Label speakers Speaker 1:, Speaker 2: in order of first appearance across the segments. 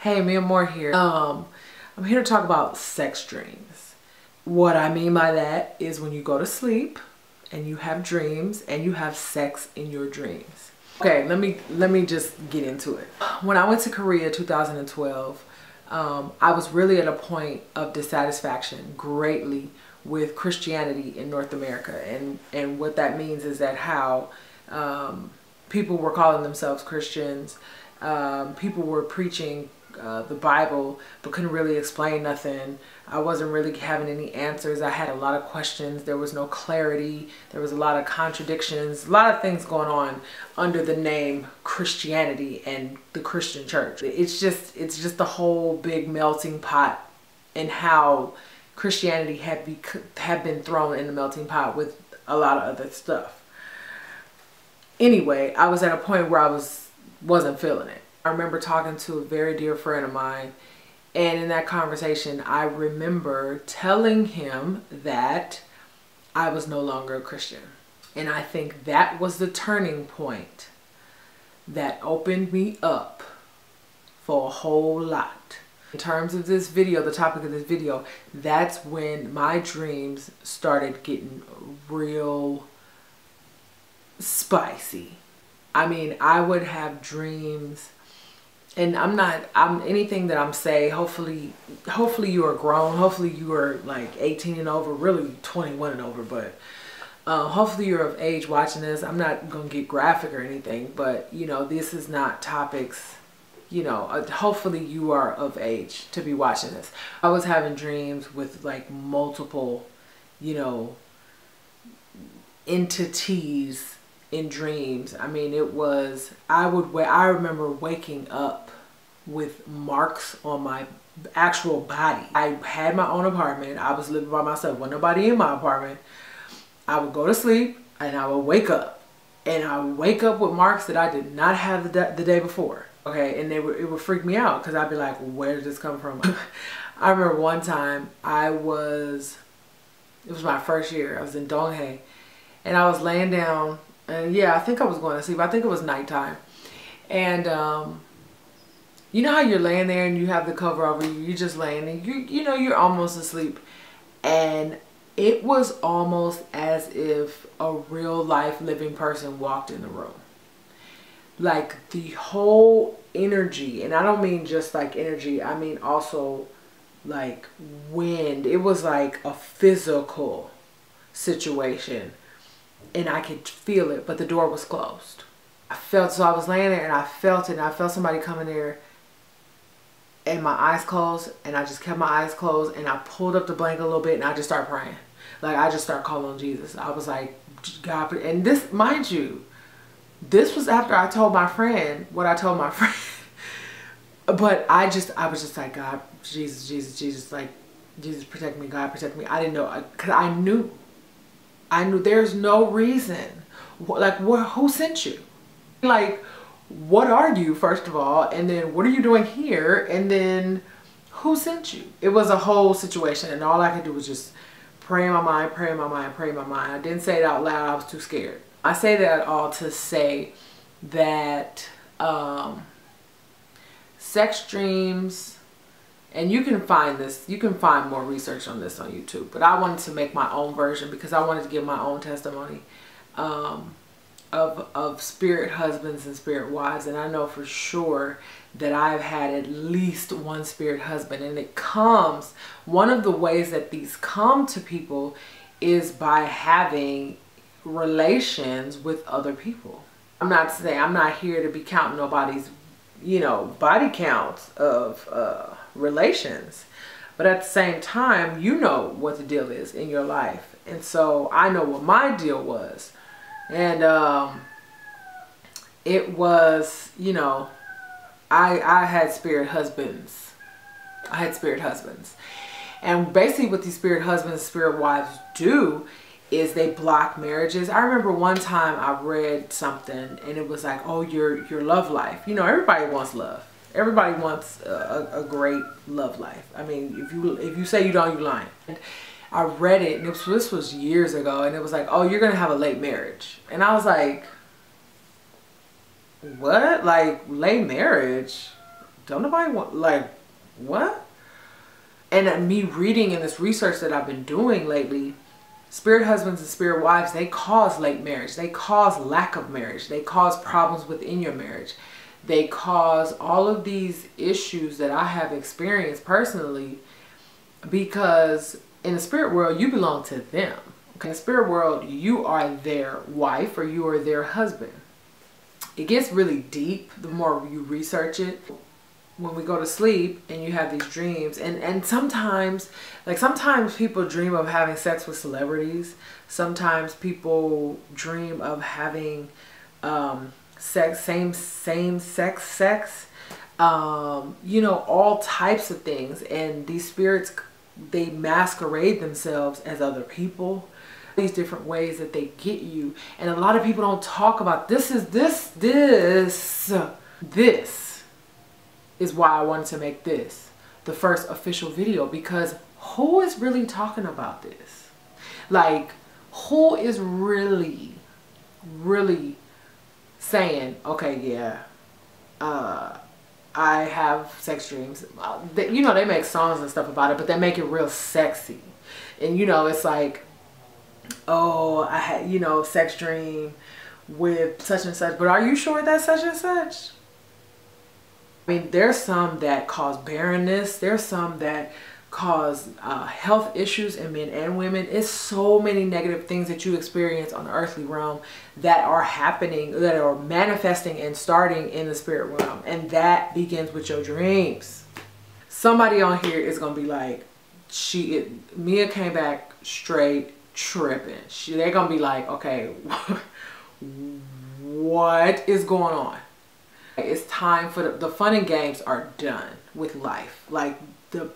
Speaker 1: Hey, Mia Moore here. I'm here to talk about sex dreams. What I mean by that is when you go to sleep and you have dreams and you have sex in your dreams. Okay, let me just get into it. When I went to Korea 2012, I was really at a point of dissatisfaction greatly with Christianity in North America, and what that means is that how people were calling themselves Christians, people were preaching the Bible but couldn't really explain nothing. I wasn't really having any answers. I had a lot of questions. There was no clarity. There was a lot of contradictions, a lot of things going on under the name Christianity and the Christian church. It's just the whole big melting pot, and how Christianity had been thrown in the melting pot with a lot of other stuff. Anyway, I was at a point where I wasn't feeling it. I remember talking to a very dear friend of mine, and in that conversation I remember telling him that I was no longer a Christian. And I think that was the turning point that opened me up for a whole lot. In terms of this video, the topic of this video, that's when my dreams started getting real spicy. I mean, I would have dreams, and I'm anything that I'm saying, hopefully you are grown, hopefully you are like 18 and over, really 21 and over, but hopefully you're of age watching this. I'm not gonna get graphic or anything, but you know, this is not topics, you know, hopefully you are of age to be watching this. I was having dreams with like multiple, you know, entities in dreams. I mean, it was, I remember waking up with marks on my actual body. I had my own apartment. I was living by myself. Wasn't nobody in my apartment. I would go to sleep and I would wake up, and I would wake up with marks that I did not have the day before. Okay, and it would freak me out because I'd be like, where did this come from? I remember one time it was my first year. I was in Donghae, and I was laying down. And yeah, I think I was going to sleep. I think it was nighttime. And you know how you're laying there and you have the cover over you, you're just laying and you know you're almost asleep. And it was almost as if a real life living person walked in the room. Like the whole energy, and I don't mean just like energy, I mean also like wind. It was like a physical situation. And I could feel it, but the door was closed. So I was laying there and I felt it, and I felt somebody coming there, and my eyes closed, and I just kept my eyes closed, and I pulled up the blanket a little bit, and I just started praying. Like, I just started calling on Jesus. I was like, God, and this, mind you, this was after I told my friend what I told my friend. But I was just like, God, Jesus, like, Jesus, protect me, God, protect me. I didn't know, because I knew there's no reason. Like, who sent you? Like, what are you, first of all? And then what are you doing here? And then who sent you? It was a whole situation, and all I could do was just pray in my mind, pray in my mind, pray in my mind. I didn't say it out loud. I was too scared. I say that all to say that sex dreams, and you can find this, you can find more research on this on YouTube, but I wanted to make my own version because I wanted to give my own testimony of spirit husbands and spirit wives. And I know for sure that I've had at least one spirit husband, and it comes, one of the ways that these come to people is by having relations with other people. I'm not here to be counting nobody's, you know, body counts of relations, but at the same time, you know what the deal is in your life. And so I know what my deal was, and it was, you know, I had spirit husbands. And basically what these spirit husbands, spirit wives do is they block marriages. I remember one time I read something, and it was like, oh, your love life. You know, everybody wants love. Everybody wants a great love life. I mean, if you say you don't, you're lying. And I read it, and this was years ago, and it was like, oh, you're gonna have a late marriage. And I was like, what? Like, late marriage? don't nobody want, like, what? And me reading in this research that I've been doing lately, spirit husbands and spirit wives, they cause late marriage. They cause lack of marriage. They cause problems within your marriage. They cause all of these issues that I have experienced personally, because in the spirit world, you belong to them. Okay? In the spirit world, you are their wife or you are their husband. It gets really deep the more you research it. When we go to sleep and you have these dreams, and sometimes, like, sometimes people dream of having sex with celebrities. Sometimes people dream of having same sex, you know, all types of things. And these spirits, they masquerade themselves as other people. These different ways that they get you, and a lot of people don't talk about this. This is why I wanted to make this the first official video, because who is really talking about this? Like, who is really saying, okay, yeah, I have sex dreams. You know, they make songs and stuff about it, but they make it real sexy. And, you know, it's like, oh, I had, you know, sex dream with such and such, but are you sure that's such and such? I mean, there's some that cause barrenness. There's some that cause health issues in men and women. It's so many negative things that you experience on the earthly realm that are happening, that are manifesting and starting in the spirit realm. And that begins with your dreams. Somebody on here is going to be like, Mia came back straight tripping. They're going to be like, okay, what is going on? It's time for the fun and games are done with life. Like, the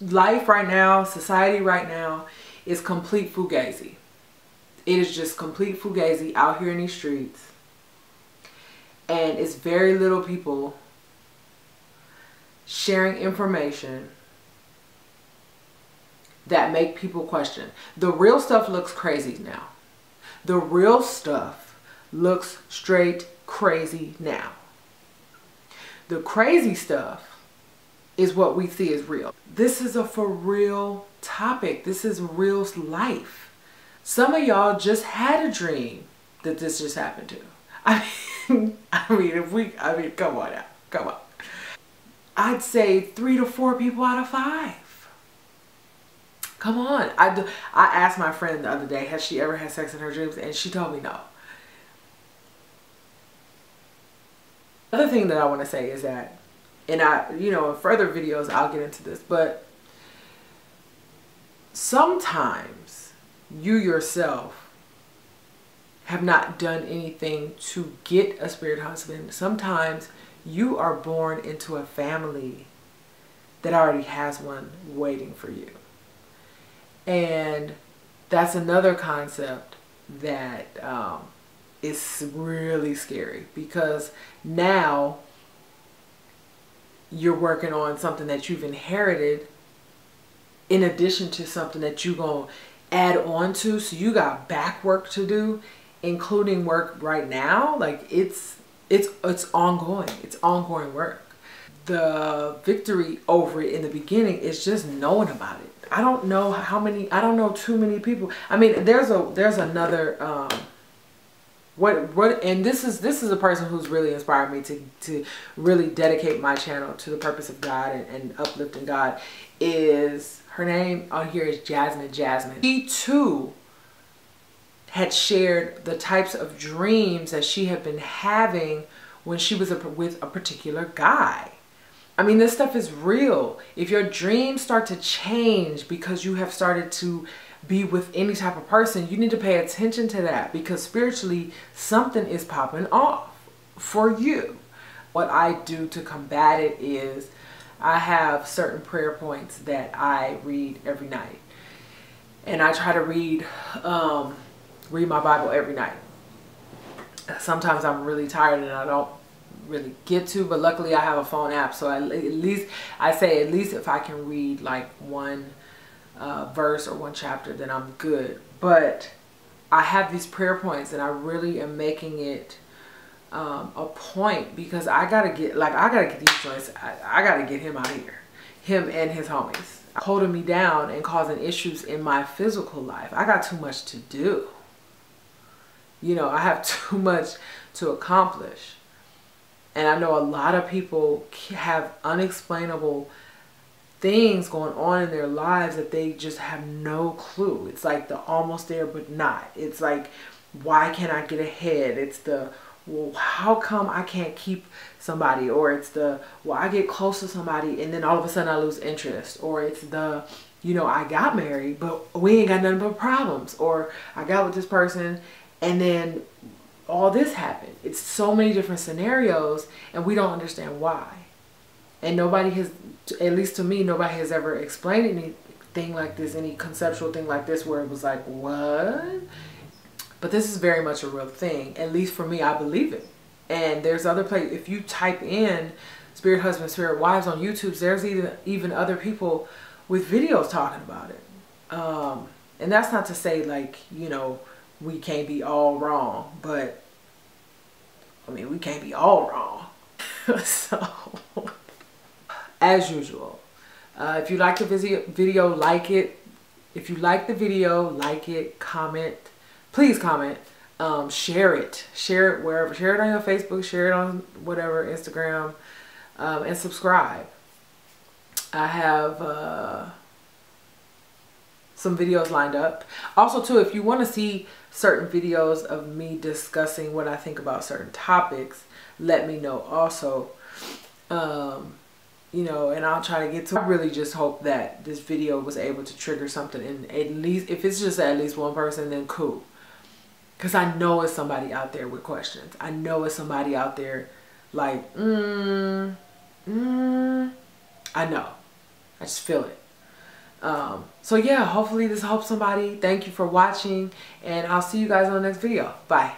Speaker 1: life right now, society right now is complete fugazi. It is just complete fugazi out here in these streets. And it's very little people sharing information that make people question. The real stuff looks crazy now. The real stuff looks straight crazy now. The crazy stuff is what we see as real. This is a for real topic. This is real life. Some of y'all just had a dream that this just happened to. I mean, come on now, come on. I'd say 3 to 4 people out of 5. Come on. I asked my friend the other day, has she ever had sex in her dreams? And she told me no. Other thing that I want to say is that, and you know, in further videos, I'll get into this, but sometimes you yourself have not done anything to get a spirit husband. Sometimes you are born into a family that already has one waiting for you. And that's another concept that is really scary, because now you're working on something that you've inherited in addition to something that you're going to add on to. So you got back work to do, including work right now. Like, it's ongoing. It's ongoing work. The victory over it in the beginning is just knowing about it. I don't know how many, I don't know too many people. I mean, there's another, and this is a person who's really inspired me to really dedicate my channel to the purpose of God and uplifting God. Is her name on here is Jasmine. She too had shared the types of dreams that she had been having when she was with a particular guy. I mean, this stuff is real. If your dreams start to change because you have started to be with any type of person, you need to pay attention to that, because spiritually something is popping off for you. What I do to combat it is I have certain prayer points that I read every night, and I try to read my Bible every night. Sometimes I'm really tired and I don't really get to, but luckily I have a phone app, so at least if I can read like one verse or one chapter, then I'm good. But I have these prayer points and I really am making it a point, because I gotta get these joints. I gotta get him out of here. Him and his homies holding me down and causing issues in my physical life. I got too much to do. You know, I have too much to accomplish. And I know a lot of people have unexplainable things going on in their lives that they just have no clue. It's like the almost there but not. It's like, why can't I get ahead? It's the, well, how come I can't keep somebody? Or it's the, well, I get close to somebody and then all of a sudden I lose interest. Or it's the, you know, I got married but we ain't got nothing but problems. Or I got with this person and then all this happened. It's so many different scenarios and we don't understand why. And nobody has, at least to me, nobody has ever explained anything like this, any conceptual thing like this where it was like, what? But this is very much a real thing. At least for me, I believe it. And there's other places, if you type in spirit husbands, spirit wives on YouTube, there's even other people with videos talking about it. And that's not to say like, you know, we can't be all wrong, but I mean, we can't be all wrong. So, as usual, if you like the video, like it. If you like the video, like it, comment. Please comment. Share it. Share it wherever. Share it on your Facebook. Share it on whatever, Instagram. And subscribe. I have some videos lined up. Also, too, if you want to see certain videos of me discussing what I think about certain topics, let me know also. You know, and I'll try to get to. I really just hope that this video was able to trigger something in at least, if it's just at least one person, then cool. Because I know it's somebody out there with questions. I know it's somebody out there like, I know. I just feel it. So yeah, hopefully this helps somebody. Thank you for watching and I'll see you guys on the next video. Bye.